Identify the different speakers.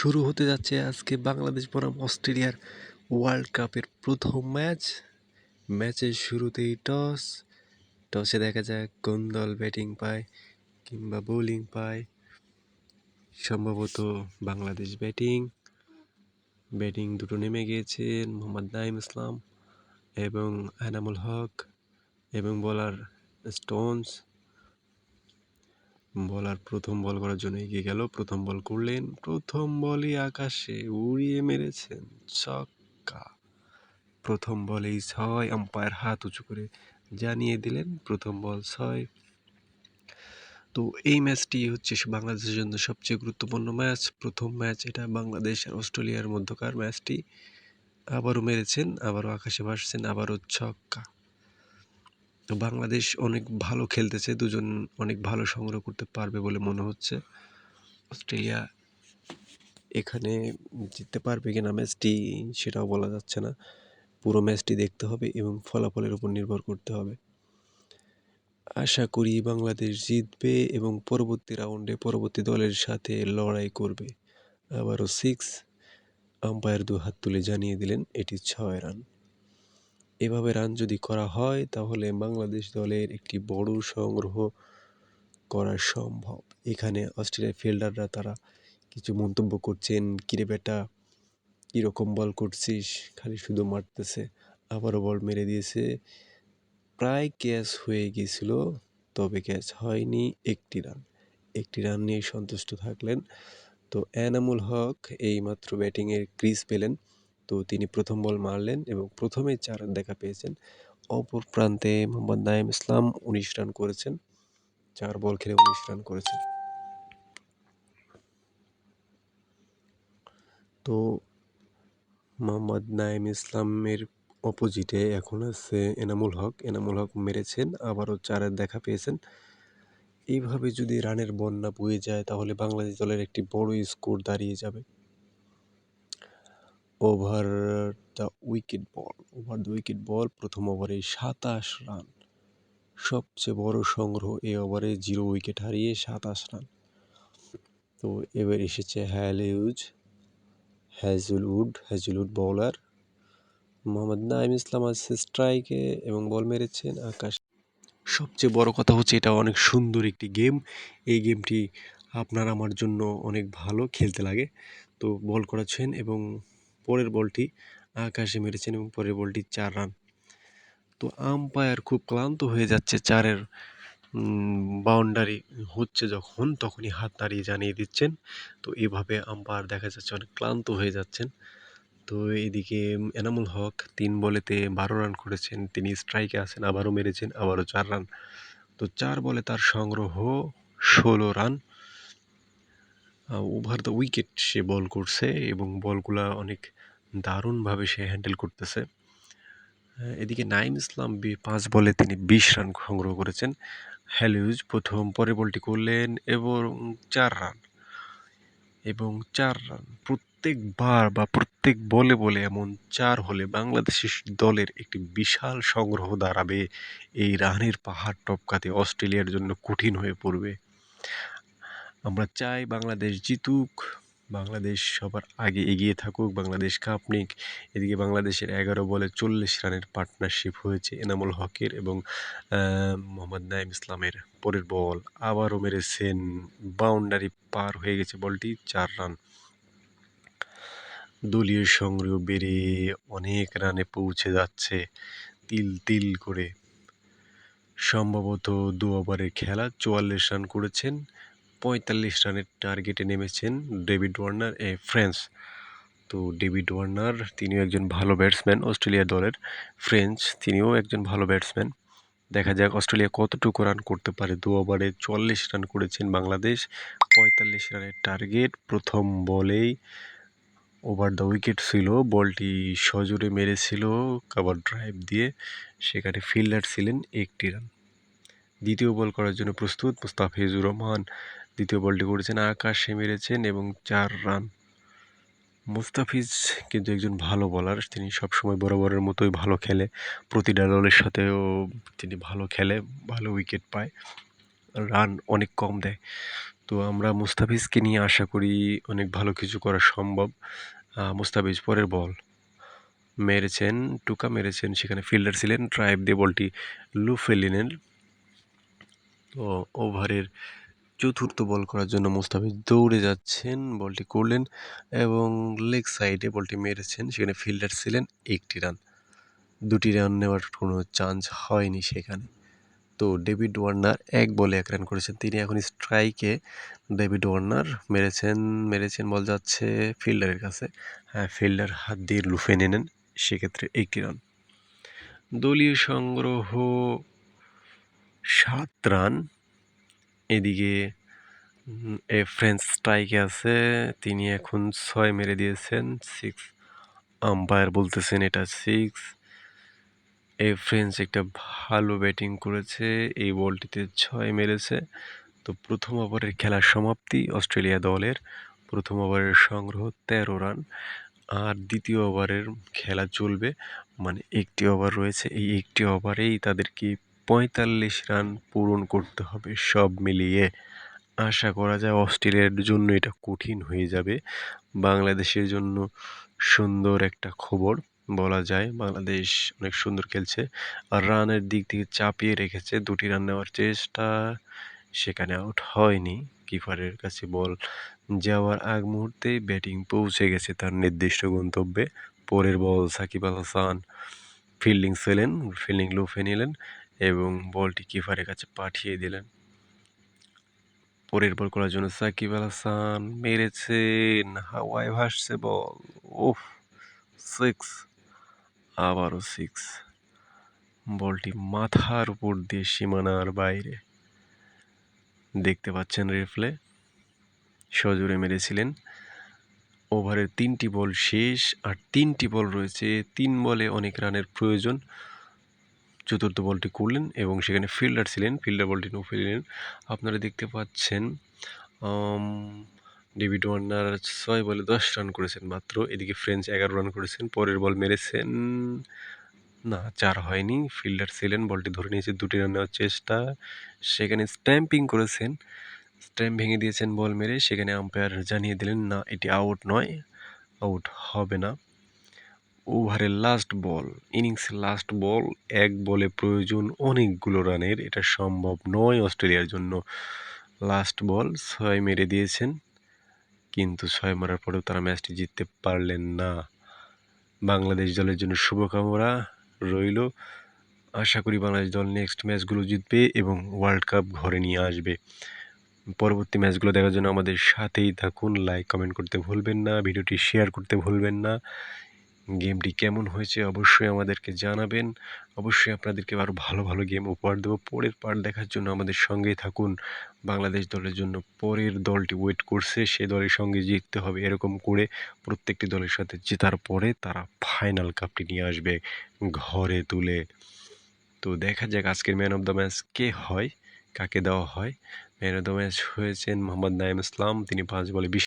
Speaker 1: শুরু হতে যাচ্ছে আজকে বাংলাদেশ বনাম অস্ট্রেলিয়ার ওয়ার্ল্ড কাপের প্রথম ম্যাচ। ম্যাচের শুরুতেই টসে দেখা যাক কোন দল ব্যাটিং পায় কিংবা বোলিং পায়। সম্ভবত বাংলাদেশ ব্যাটিং দুটো নেমে গিয়েছেন মোহাম্মদ নাঈম ইসলাম এবং এনামুল হক এবং বোলার স্টোনস। বলার প্রথম বল করার জন্য এগিয়ে গেল, প্রথম বল করলেন, প্রথম বলই আকাশে উড়িয়ে মেরেছেন ছক্কা। প্রথম বলেই 6, আম্পায়ার হাত উঁচু করে জানিয়ে দিলেন প্রথম বল 6। তো এই ম্যাচটি হচ্ছে বাংলাদেশের জন্য সবচেয়ে গুরুত্বপূর্ণ ম্যাচ, প্রথম ম্যাচ এটা বাংলাদেশ আর অস্ট্রেলিয়ার মধ্যকার ম্যাচটি। আবারও মেরেছেন, আবারও আকাশে ভাসছেন, আবারও ছক্কা। তো বাংলাদেশ অনেক ভালো খেলতেছে, দুজন অনেক ভালো সংগ্রহ করতে পারবে বলে মনে হচ্ছে। অস্ট্রেলিয়া এখানে জিততে পারবে কিনা ম্যাচটি সেটাও বলা যাচ্ছে না, পুরো ম্যাচটি দেখতে হবে এবং ফলাফলের উপর নির্ভর করতে হবে। আশা করি বাংলাদেশ জিতবে এবং পরবর্তী রাউন্ডে পরবর্তী দলের সাথে লড়াই করবে। আবারও 6, আম্পায়ার 2 হাত তুলে জানিয়ে দিলেন এটি 6 রান। এভাবে রান যদি করা হয় তাহলে বাংলাদেশ দলের একটি বড় সংগ্রহ করা সম্ভব। এখানে অস্ট্রেলিয়ার ফিল্ডাররা তারা কিছু মন্তব্য করছেন, কিরে বেটা কীরকম বল করছিস, খালি শুধু মারতেছে। আবারও বল মেরে দিয়েছে, প্রায় ক্যাচ হয়ে গিয়েছিল, তবে ক্যাচ হয়নি। একটি রান নিয়ে সন্তুষ্ট থাকলেন। তো এনামুল হক এইমাত্র ব্যাটিংয়ের ক্রিজ পেলেন, তো তিনি প্রথম বল মারলেন এবং প্রথমেই 4 রান দেখা পেয়েছেন। অপর প্রান্তে মোহাম্মদ নাঈম ইসলাম 19 রান করেছেন, 4 বল খেলে 19 রান করেছেন। তো মোহাম্মদ নাঈম ইসলামের অপোজিটে এখন আছে এনামুল হক মেরেছেন, আবারও 4 রান দেখা পেয়েছেন। এইভাবে যদি রানের বন্যা বয়ে যায় তাহলে বাংলাদেশ দলের একটি বড় স্কোর দাঁড়িয়ে যাবে। ওভার দ্য উইকেট বল প্রথম ওভারে 27 রান, সবচেয়ে বড় সংগ্রহ এই ওভারে 0 উইকেট হারিয়ে 27 রান। তো এবার এসেছে হ্যাজলউড বোলার, মোহাম্মদ নাঈম ইসলাম আছে স্ট্রাইকে এবং বল মেরেছেন আকাশ। সবচেয়ে বড় কথা হচ্ছে এটা অনেক সুন্দর একটি গেম, এই গেমটি আপনার আমার জন্য অনেক ভালো খেলতে লাগে। তো বল করাচ্ছেন এবং পরের বলটি আকাশে মেরেছেন এবং পরের বলটি 4 রান। তো আম্পায়ার খুব ক্লান্ত হয়ে যাচ্ছে, 4-এর বাউন্ডারি হচ্ছে যখন তখনই হাত নাড়িয়ে জানিয়ে দিচ্ছেন। তো এভাবে আম্পায়ার দেখা যাচ্ছে অনেক ক্লান্ত হয়ে যাচ্ছেন। তো এদিকে এনামুল হক 3 বলেতে 12 রান করেছেন, তিনি স্ট্রাইকে আছেন, আবারও মেরেছেন, আবারও 4 রান। তো 4 বলে তার সংগ্রহ 16 রান। ওভার দ্য উইকেট সে বল করছে এবং বলগুলা অনেক দারুণভাবে সে হ্যান্ডেল করতেছে। এদিকে নাঈম ইসলাম 5 বলে তিনি 20 রান সংগ্রহ করেছেন। পরের বলটি করলেন এবং 4 রান প্রত্যেকবার বা প্রত্যেক বলে এমন 4 হলে বাংলাদেশের দলের একটি বিশাল সংগ্রহ দাঁড়াবে। এই রানের পাহাড় টপকাতে অস্ট্রেলিয়ার জন্য কঠিন হয়ে পড়বে। আমরা চাই বাংলাদেশ জিতুক, বাংলাদেশ সবার আগে এগিয়ে থাকুক, বাংলাদেশ কাপ নিক। এদিকে বাংলাদেশের 11 বলে 40 রানের পার্টনারশিপ হয়েছে এনামুল হকের এবং মোহাম্মদ নাঈম ইসলামের। পরের বল আবারও মেরেছেন, বাউন্ডারি পার হয়ে গেছে বলটি, 4 রান। দলীয় সংগ্রহ বেড়ে অনেক রানে পৌঁছে যাচ্ছে তিল করে। সম্ভবত 2 ওভারের খেলা 44 রান করেছেন, 45 রানের টার্গেটে নেমেছেন ডেভিড ওয়ার্নার ফ্রেঞ্চ। তো ডেভিড ওয়ার্নার তিনিও একজন ভালো ব্যাটসম্যান, অস্ট্রেলিয়া দলের ফ্রেঞ্চ, তিনিও একজন ভালো ব্যাটসম্যান। দেখা যাক অস্ট্রেলিয়া কতটুকু রান করতে পারে। 2 ওভারে 44 রান করেছেন বাংলাদেশ, 45 রানের টার্গেট। প্রথম বলেই ওভার দ্য উইকেট ছিল, বলটি সজোরে মেরেছিল কভার ড্রাইভ দিয়ে, সেখানে ফিল্ডার ছিলেন 1টি রান। দ্বিতীয় বল করার জন্য প্রস্তুত মুস্তাফিজুর রহমান, দ্বিতীয় বলটি করেছেন, আকাশে মেরেছেন এবং 4 রান। মুস্তাফিজ কিন্তু একজন ভালো বোলার, তিনি সবসময় বরাবরের মতোই ভালো খেলে, প্রতিটা দলের সাথেও তিনি ভালো খেলে, ভালো উইকেট পায়, রান অনেক কম দেয়। তো আমরা মুস্তাফিজকে নিয়ে আশা করি অনেক ভালো কিছু করা সম্ভব। মুস্তাফিজ পরের বল মেরেছেন, টুকা মেরেছেন, সেখানে ফিল্ডার ছিলেন, ড্রাইভ দিয়ে বলটি লুফে নিলেন। তো ওভারের চতুর্থ বল করার জন্য মুস্তাফিজ দৌড়ে যাচ্ছেন, বলটি করলেন এবং লেগ সাইডে বলটি মেরেছেন, সেখানে ফিল্ডার ছিলেন, 1টি রান। 2টি রান নেওয়ার কোনো চান্স হয়নি সেখানে। তো ডেভিড ওয়ার্নার 1 বলে 1 রান করেছেন, তিনি এখন স্ট্রাইকে। ডেভিড ওয়ার্নার মেরেছেন, বল যাচ্ছে ফিল্ডারের কাছে। হ্যাঁ, ফিল্ডার হাত দিয়ে লুফে নিলেন, সেক্ষেত্রে 1টি রান। দলীয় সংগ্রহ 7 রান। এদিকে ফ্রেঞ্চ স্ট্রাইকে আছে, তিনি এখন 6 মেরে দিয়েছেন, 6। আম্পায়ার বলতেছেন এটা 6। ফ্রেঞ্চ একটা ভালো ব্যাটিং করেছে, এই বলটিতে 6 মেরেছে। তো প্রথম ওভারের খেলার সমাপ্তি অস্ট্রেলিয়া দলের। প্রথম ওভারের সংগ্রহ 13 রান, আর দ্বিতীয় ওভারের খেলা চলবে, মানে 1টি ওভার রয়েছে। এই 1টি ওভারেই তাদেরকে 45 রান পূরণ করতে হবে সব মিলিয়ে। আশা করা যায় অস্ট্রেলিয়ার জন্য এটা কঠিন হয়ে যাবে। বাংলাদেশের জন্য সুন্দর একটা খবর বলা যায়, বাংলাদেশ অনেক সুন্দর খেলছে, আর রানের দিক থেকে চাপিয়ে রেখেছে। 2টি রান নেওয়ার চেষ্টা, সেখানে আউট হয়নি। কিপারের কাছে বল যাওয়ার আগ মুহূর্তেই ব্যাটিং পৌঁছে গেছে তার নির্দিষ্ট গন্তব্যে। পরের বল সাকিব আল হাসান ফিল্ডিং লুফে নিলেন এবং বলটি কিপারের কাছে পাঠিয়ে দিলেন। পরের বল করার জন্য সাকিব আল হাসান মেরেছেন, হাওয়ায় ভাসছে বল, ওফ, 6, আবারও 6। বলটি মাথার উপর দিয়ে সীমানার বাইরে, দেখতে পাচ্ছেন রিপ্লে, সজোরে মেরেছিলেন। ওভারের 3টি বল শেষ, আর 3টি বল রয়েছে, 3 বলে অনেক রানের প্রয়োজন। চতুর্থ বলটি করলেন এবং সেখানে ফিল্ডার ছিলেন, ফিল্ডার বলটি লুফে নিলেন। আপনারা দেখতে পাচ্ছেন ডেভিড ওয়ার্নার 6 বলে 10 রান করেছেন মাত্র। এদিকে ফ্রেঞ্চ 11 রান করেছেন। পরের বল মেরেছেন, না, 4 হয়নি। ফিল্ডার ছিলেন, বলটি ধরে নিয়েছে, 2টি রান নেওয়ার চেষ্টা, সেখানে স্ট্যাম্পিং করেছেন, স্ট্যাম্প ভেঙে দিয়েছেন বল মেরে। সেখানে আম্পায়ার জানিয়ে দিলেন না, এটি আউট নয়, আউট হবে না। ওভারের লাস্ট বল, ইনিংসের লাস্ট বল, 1 বলে প্রয়োজন অনেকগুলো রানের, এটা সম্ভব নয় অস্ট্রেলিয়ার জন্য। লাস্ট বল 6 মেরে দিয়েছেন, কিন্তু 6 মারার পরেও তারা ম্যাচটি জিততে পারলেন না। বাংলাদেশ দলের জন্য শুভকামনা রইল। আশা করি বাংলাদেশ দল নেক্সট ম্যাচগুলো জিতবে এবং ওয়ার্ল্ড কাপ ঘরে নিয়ে আসবে। পরবর্তী ম্যাচগুলো দেখার জন্য আমাদের সাথেই থাকুন। লাইক কমেন্ট করতে ভুলবেন না, ভিডিওটি শেয়ার করতে ভুলবেন না। গেমটি কেমন হয়েছে অবশ্যই আমাদেরকে জানাবেন। অবশ্যই আপনাদেরকে আরও ভালো ভালো গেম উপহার দেবো। পরের পার্ট দেখার জন্য আমাদের সঙ্গেই থাকুন। বাংলাদেশ দলের জন্য পরের দলটি ওয়েট করছে, সে দলের সঙ্গে জিততে হবে, এরকম করে প্রত্যেকটি দলের সাথে জেতার পরে তারা ফাইনাল কাপটি নিয়ে আসবে ঘরে তুলে। তো দেখা যাক আজকের ম্যান অফ দ্য ম্যাচ কে হয়, কাকে দেওয়া হয়। ম্যান অফ দ্য ম্যাচ হয়েছেন মোহাম্মদ নাঈম ইসলাম, তিনি 5 বলে 20